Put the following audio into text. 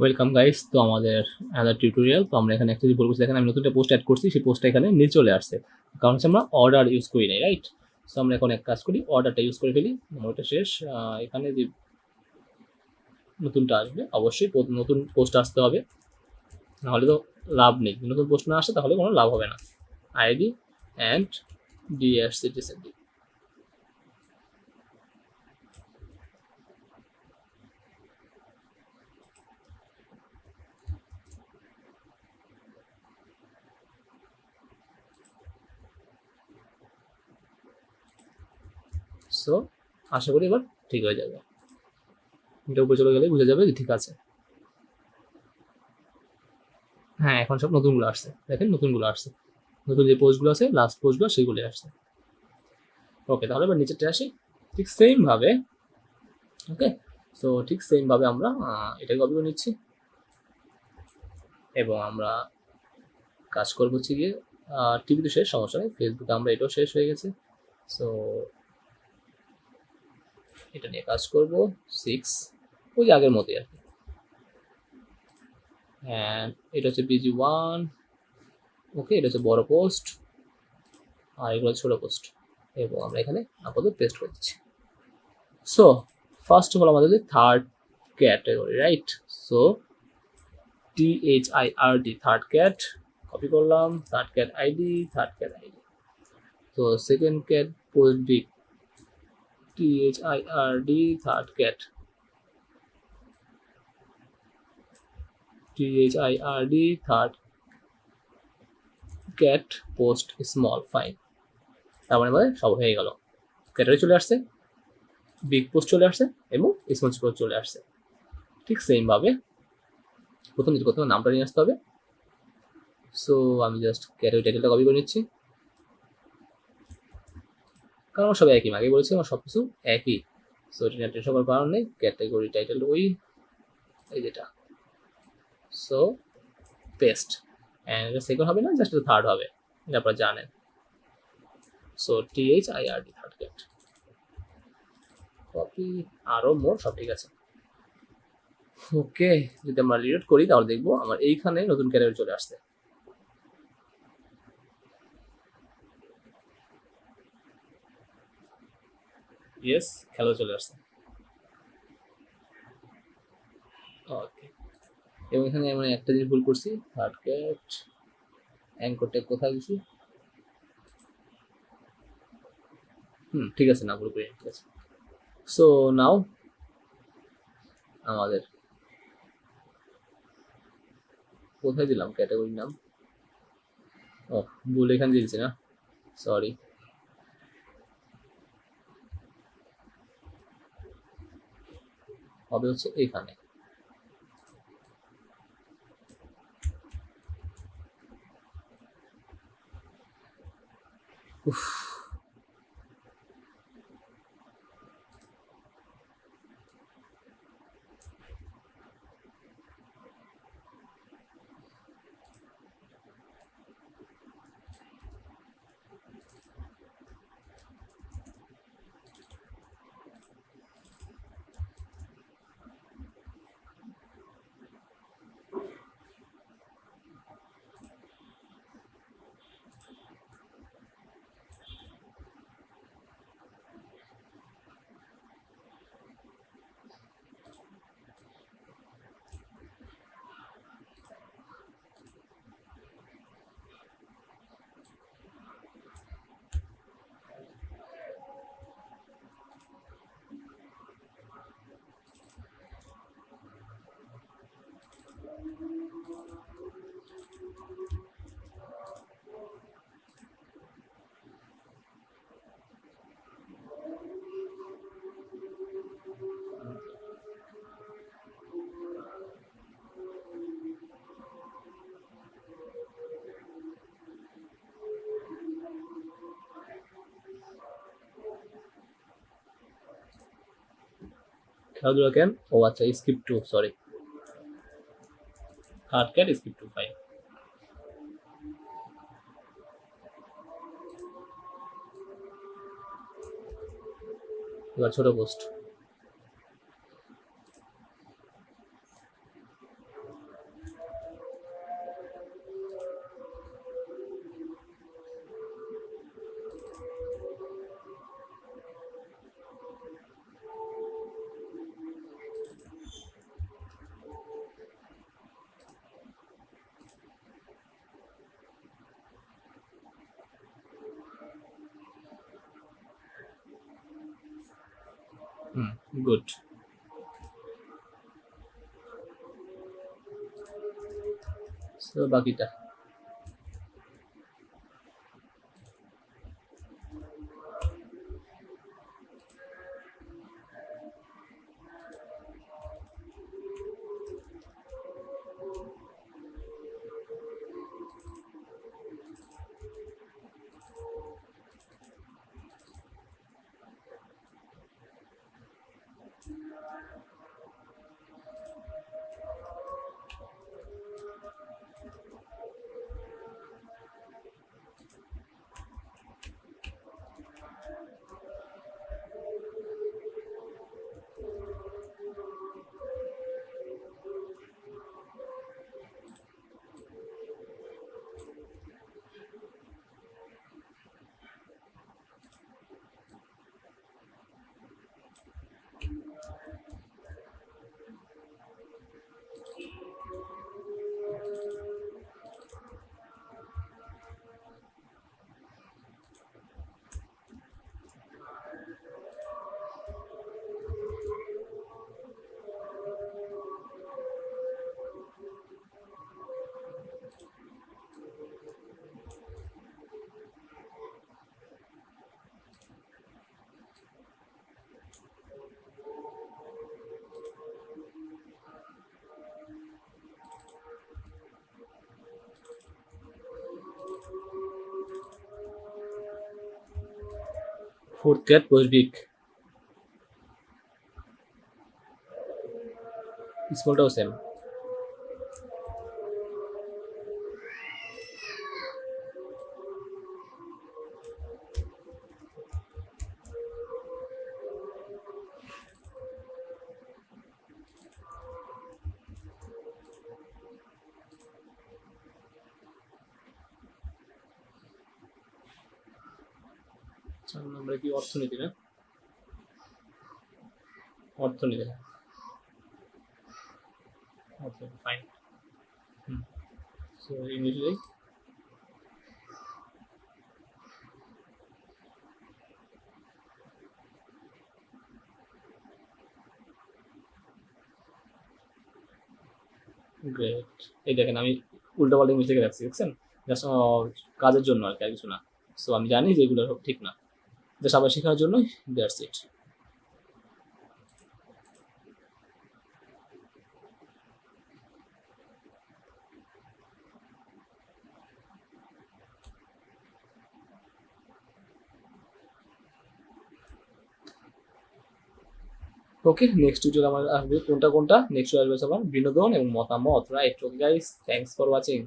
Welcome guys, তো আমাদের another tutorial. তো আমরা এখানে একটা যে বলবো, দেখেন আমি নতুন একটা পোস্ট অ্যাড করছি, সেই পোস্টটা এখানে নিচে চলে আসছে, কারণ হচ্ছে আমরা অর্ডার ইউজ করি নাই, রাইট? সো আমরা এখন এক কাজ করি, অর্ডারটা ইউজ করে ফেলি। ওটা শেষ। এখানে যে নতুনটা আসবে, অবশ্যই নতুন পোস্ট আসতে হবে, নাহলে তো লাভ নেই। নতুন পোস্ট না আসে তাহলে কোনো লাভ হবে না। ID and DS citizen. So আশা করি এবার ঠিক হয়ে যাবে। এটা উপরে চলে গেলে বুঝা যাবে যে ঠিক আছে। হ্যাঁ, এখন সব নতুনগুলো আসছে, দেখেন নতুনগুলো আসছে, নতুন যে পোস্টগুলো আছে, লাস্ট পোস্টগুলো সেগুলো আসছে। ওকে, তাহলে এবার নিচেরটা আসি। ঠিক সেম ভাবে, ওকে, সো ঠিক সেম ভাবে আমরা এটা কপি করে নিচ্ছি এবং আমরা কাজ করবো হচ্ছে গিয়ে টিভিতে শেষ, সমস্যা নেই। ফেসবুকে আমরা এটাও শেষ হয়ে গেছে, সো এটা নিয়ে কাজ করব 6, ওই আগের মতোই আর কি। অ্যান্ড এটা হচ্ছে BG1, ওকে, এটা হচ্ছে বড় পোস্ট আর এগুলো ছোট পোস্ট, এবং আমরা এখানে আপাতত পেস্ট করে দিচ্ছি। সো ফার্স্ট অফ অল আমাদের third category, right? So THIRD, third cat copy করলাম, third cat ID, third cat ID. তো সেকেন্ড ক্যাট পোস্ট ডিক THIRD, third cat THIRD, third cat post small, fine. তার মানে সব হয়ে গেল, ক্যাটাগরি চলে আসছে, বিগ পোস্ট চলে আসছে এবং স্মল পোস্ট চলে আসছে। ঠিক সেম ভাবে প্রথম যেটা করতে হবে, নামটা নিয়ে আসতে হবে। সো আমি জাস্ট ক্যাটাগরি টাইটেলটা কপি করে নিচ্ছি, কারণ আমার সব একই, আগে বলেছি আমার সব কিছু একই। সো এটা নিয়ে টেনশন করার কারণ নেই, ক্যাটাগরি টাইটেল ওই এই যেটা। সো পেস্ট, অ্যান্ড এটা সেকেন্ড হবে না, জাস্ট এটা থার্ড হবে, এটা আপনারা জানেন। So THIRD, third cat copy, আরও মোর, সব ঠিক আছে। ওকে, যদি আমরা রিলোড করি তাহলে দেখবো আমার এইখানে নতুন ক্যাটাগরি চলে আসছে। ইয়েস, খেলা চলে আসছে। ওকে, এবং এখানে আমি একটা জিনিস ভুল করছি, থার্ড ক্যাট অ্যাঙ্করটা কোথায় গেছি? ঠিক আছে, না ভুল করি, ঠিক আছে। সো নাও আমাদের কোথায় দিলাম ক্যাটাগরির নাম? ও, ভুল এখানে দিয়েছি না, সরি। হবে হচ্ছে এখানে। উফ, খেলাধুলা কেন? ও আচ্ছা, skip two, sorry, third cat skip two, fine. এবার ছোট পোস্ট, গুড। সো বাকিটা fourth cat was big, smallটাও সেম। চার নম্বরে কি অর্থনীতি না? অর্থনীতি, অর্থনীতি ফাইন। সো ইংলিশে গ্রেট। এই দেখেন আমি উল্টো পাল্টা ইংলিশ লিখে রাখছি, দেখছেন? জাস্ট কাজের জন্য আর কি, আর কিছু না। সো আমি জানি যে এগুলো সব ঠিক না, জাস্ট আবার শেখার জন্য, that's it. Okay, next tutorial আমার আসবে কোনটা নেক্সট আসবে সবার বিনোদন এবং মতামত, right? Okay guys, thanks for watching.